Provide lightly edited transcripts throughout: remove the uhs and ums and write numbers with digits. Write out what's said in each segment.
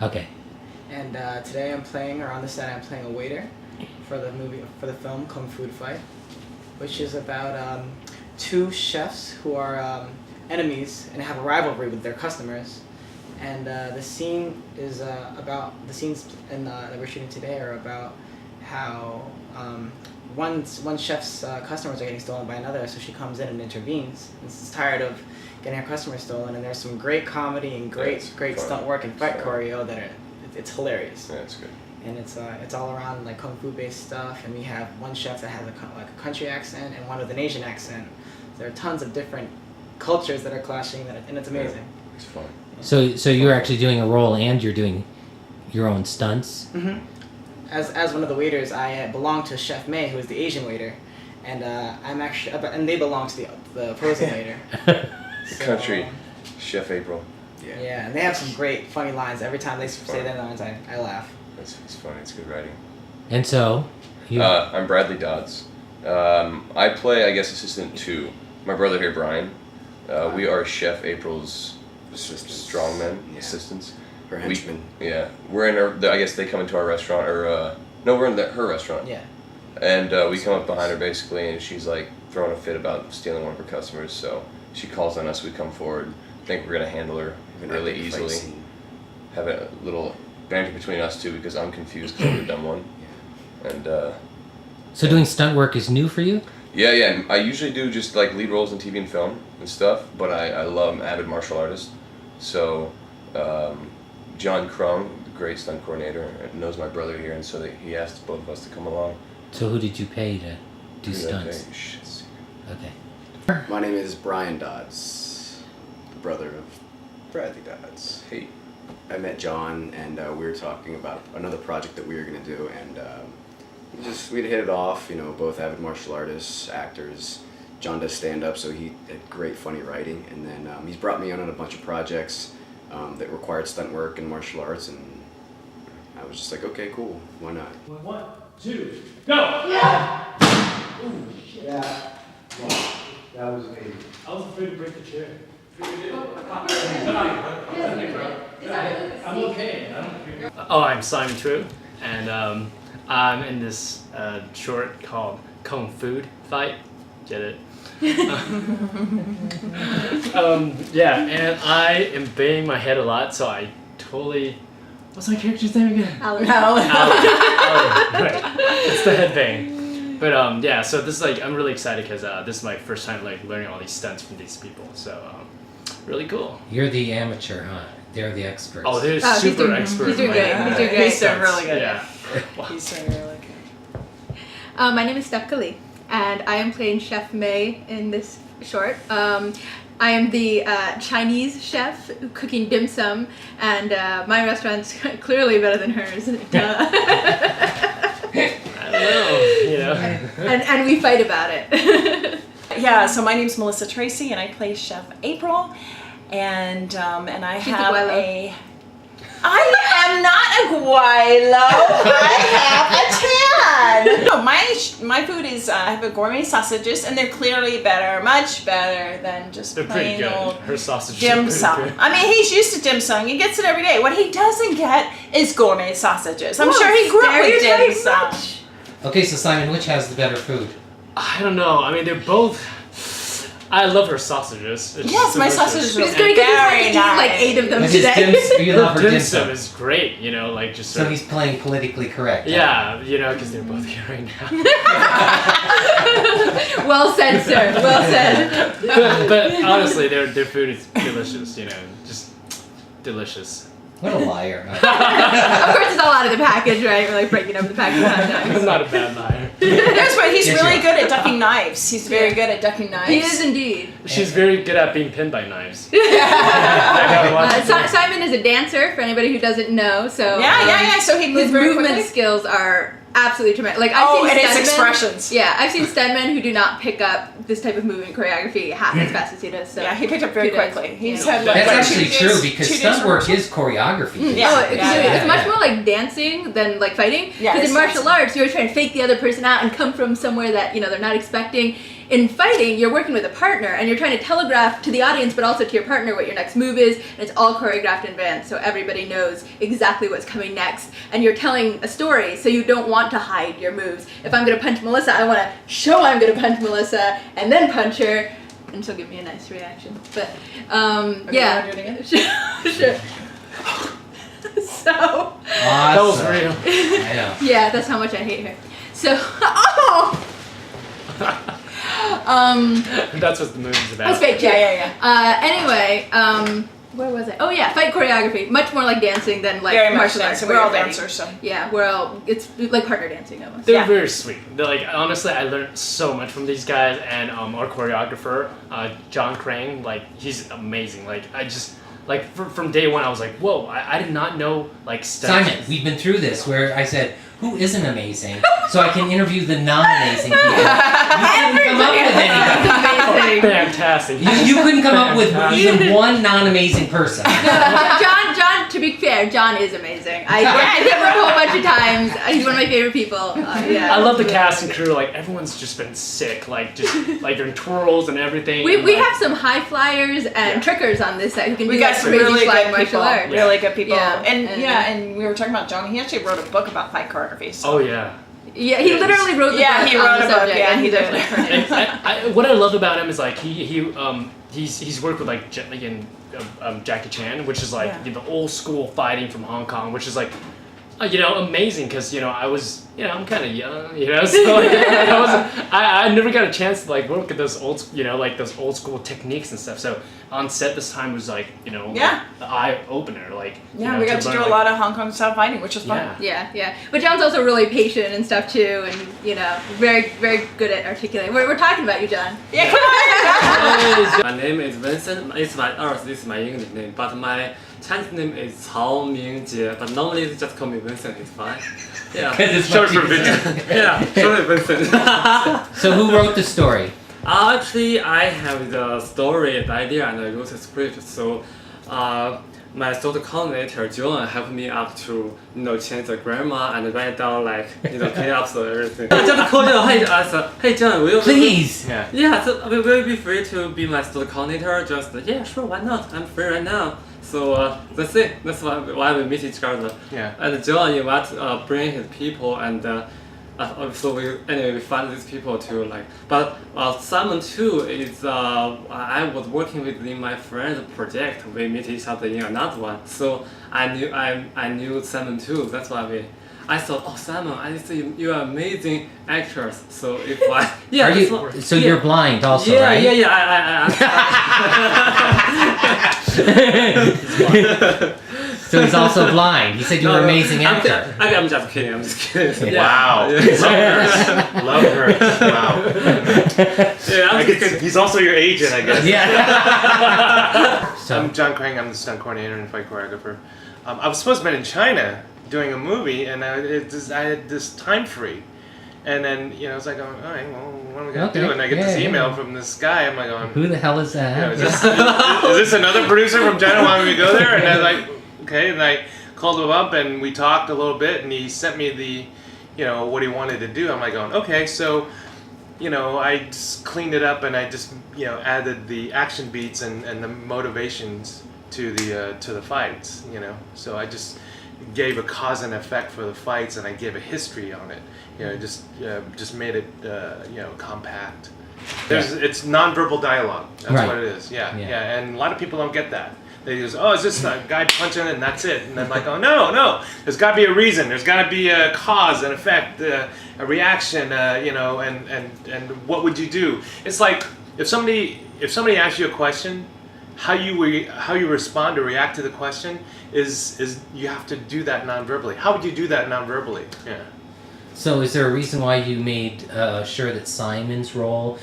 Okay. And today on the set, I'm playing a waiter for the film Kung Fu Fight, which is about two chefs who are enemies and have a rivalry with their customers. And the scenes that we're shooting today are about how one chef's customers are getting stolen by another, so she comes in and intervenes. And she's tired of getting her customers stolen, and there's some great comedy and great stunt work and fight choreo that it's hilarious. Yeah, it's good. And it's all around like kung fu based stuff, and we have one chef that has a country accent and one with an Asian accent. There are tons of different cultures that are clashing, and it's amazing. Yeah, it's fun. So you're actually doing a role and you're doing your own stunts? Mm-hmm. As one of the waiters, I belong to Chef May, who is the Asian waiter, and and they belong to the opposing waiter. Country Chef April. Yeah, and they have some great funny lines. Every time they say their lines, I laugh. It's funny. It's good writing. And so, I'm Bradley Dodds. I play, I guess, assistant to my brother here, Brian. We are Chef April's strongmen, assistants. Her henchmen. We're in I guess they come into our restaurant, we're in her restaurant. Yeah. And we come up behind her basically, and she's like throwing a fit about stealing one of her customers. So she calls on us. We come forward. Think we're gonna handle her really easily. Have a little banter between us two because I'm confused because I'm the dumb one. Yeah. And so doing stunt work is new for you? Yeah. I usually do just like lead roles in TV and film and stuff, but I love I'm an avid martial artist. So John Kreng, the great stunt coordinator, knows my brother here, and so he asked both of us to come along. So who did you pay to do stunts? Okay. My name is Brian Dodds, the brother of Bradley Dodds. Hey. I met John, and we were talking about another project that we were going to do, and we'd hit it off, both avid martial artists, actors. John does stand-up, so he had great funny writing, and then he's brought me on a bunch of projects that required stunt work and martial arts, and I was just like, okay, cool, why not? 1, 2, go! Yeah! Ooh, shit. Yeah. That was amazing. I was afraid to break the chair. I'm okay. I'm Simon True, and I'm in this short called Kung Fu Fight. Get it? And I am banging my head a lot, so I totally. What's my character's name again? Alan. Right. It's the headbang. But so this is I'm really excited because this is my first time learning all these stunts from these people. So really cool. You're the amateur, huh? They're the experts. Oh, they're super experts. He's doing great. He's doing really good. Yeah. He's doing really good. My name is Stepka, and I am playing Chef May in this short. I am the Chinese chef cooking dim sum, and my restaurant's clearly better than hers. Duh. I don't know, and we fight about it. Yeah, so my name's Melissa Tracy, and I play Chef April, and I have I am not a guaylo. I have a tan. No, my food is I have a gourmet sausages, and they're clearly better, much better than just they're plain old Her sausages dim sum. I mean, he's used to dim sum. He gets it every day. What he doesn't get is gourmet sausages. I'm sure he grew up with dim sum. Okay, so Simon, which has the better food? I don't know. I mean, they're both. I love her sausages. Yes, my sausages are It's great because he's like 8 of them today. You love her dim sum is great, just so he's playing politically correct. Yeah, because they're both here right now. Well said, sir. Well said. but honestly, their food is delicious. Just delicious. What a liar. Of course, it's all out of the package, right? We're breaking up the package sometimes. I'm not a bad liar. That's right. He's really good at ducking knives. He's very good at ducking knives. He is indeed. She's very good at being pinned by knives. Simon is a dancer, for anybody who doesn't know. So So his movement skills are absolutely tremendous. I've seen his expressions. Yeah, I've seen stuntmen who do not pick up this type of movement choreography half as fast as he does. So he picked up very quickly. He's had that's actually true because stunt work is choreography. It's much more like dancing than like fighting. Because in martial arts, you're trying to fake the other person out and come from somewhere that they're not expecting. in fighting, you're working with a partner, and you're trying to telegraph to the audience, but also to your partner, what your next move is, and it's all choreographed in advance, so everybody knows exactly what's coming next, and you're telling a story, so you don't want to hide your moves. If I'm going to punch Melissa, I want to show I'm going to punch Melissa, and then punch her, and she'll give me a nice reaction. But, yeah. Do it again? Sure. So. Awesome. That was real. I know. Yeah, that's how much I hate her. So, That's what the movie's about. that's fake. Yeah. Anyway, where was I? Oh yeah, fight choreography. Much more like dancing than like Very much martial arts. dancing. where We're all you're fighting. dancers, so. Yeah, it's like partner dancing almost. They're Yeah. very sweet. They're like, honestly, I learned so much from these guys, and our choreographer, John Kreng, like he's amazing. Like I just like from day one, I was like, whoa, I did not know like stunts. Simon, we've been through this where I said, who isn't amazing? So I can interview the non-amazing people. You couldn't come up with anybody. Fantastic. You couldn't come up with even one non-amazing person. John, to be fair, John is amazing. I worked with him a whole bunch of times. He's one of my favorite people. Yeah. I love the cast and crew. Like everyone's just been sick. Like just like they're in twirls and everything. We and, like, have some high flyers and trickers on this set who can We do got like some crazy really flying good martial people. arts. Really good people. Yeah. And we were talking about John. He actually wrote a book about fight choreography. So. Oh yeah. Yeah, he literally wrote the Yeah, book he on wrote the a book, subject, yeah, and he he's did. actually pretty- And what I love about him is like he's worked with like Jet Li and Jackie Chan, which is like Yeah. the old school fighting from Hong Kong, which is like amazing because I was I'm kind of young, so like, I never got a chance to like work with those old those old school techniques and stuff. So on set this time was like Yeah. the eye opener, like Yeah, we got to do a lot of Hong Kong style fighting, which was fun. Yeah. Yeah. But John's also really patient and stuff too, and very, very good at articulating. We're talking about you, John. Yeah, come on. My name is Vincent. It's my this is my English name, but my Chinese name is Cao Mingjie. But normally they just call me Vincent. It's fine. Yeah. It's Short much for easier. Vincent. Yeah, short for Vincent. So who wrote the story? Actually, I have the story, the idea, and I wrote the script. So, my story coordinator John helped me up to change the grammar and write down clean up the everything. Just call John. Hey John, will you Please. Yeah, so will you be free to be my story coordinator? Just yeah, sure, why not? I'm free right now. So that's it. That's why we meet each other. Yeah. And John invited bring his people and. So we find these people to but Simon too is I was working with in my friend's project. We meet each other in another one, so I knew Simon too. That's why I thought, oh Simon, I see you are amazing actors. So if I Are you? So you're blind also, yeah, right? Yeah. So he's also blind. He said you were an amazing actor. I'm just kidding. I'm just kidding. Wow. Love her. Wow. Yeah, I'm just kidding. He's also your agent, I guess. Yeah. So I'm John Kreng. I'm the stunt coordinator and fight choreographer. I was supposed to have been in China doing a movie, and I had this time free. And then, I was like, all right, well, what am I going to do? And I get this email from this guy. I'm like, who the hell is that? is this another producer from China wanting me to go there? And I was like, okay. And I called him up, and we talked a little bit, and he sent me what he wanted to do. I'm like, going, okay, so, I just cleaned it up, and I just, added the action beats and the motivations to the fights, So I just gave a cause and effect for the fights, and I gave a history on it. Just made it compact. It's nonverbal dialogue. That's Right. what it is. Yeah. Yeah. And a lot of people don't get that. They just, is this a guy punching it and that's it? And I'm like, oh no. There's got to be a reason. There's got to be a cause, an effect, a reaction. And what would you do? It's like if somebody asks you a question, how you respond or react to the question is you have to do that non-verbally. How would you do that non-verbally? Yeah. So is there a reason why you made sure that Simon's role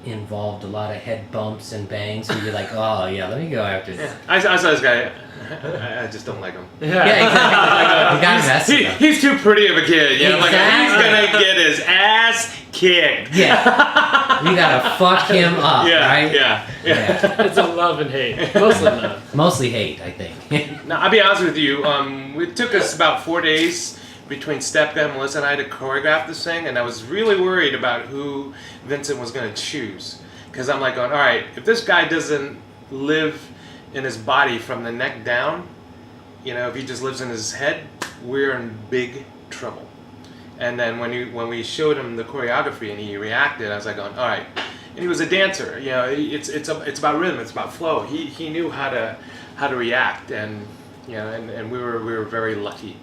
involved a lot of head bumps and bangs? So you're like, oh yeah, let me go after this. Yeah. I saw this guy. I just don't like him. Yeah, exactly. You gotta mess with him. He's too pretty of a kid. You know, Exactly. he's gonna get his ass kicked. Yeah. You gotta fuck him up, right? Yeah. It's a love and hate, mostly love. Mostly hate, I think. Now, I'll be honest with you. It took us about 4 days between Stepka and Melissa and I to choreograph this thing, and I was really worried about who Vincent was going to choose. Because I'm like going, all right, if this guy doesn't live in his body from the neck down, you know, if he just lives in his head, we're in big trouble. And then when we showed him the choreography and he reacted, I was like going, all right. And he was a dancer, you know, it's about rhythm, it's about flow. He knew how to react, and you know, and we were very lucky.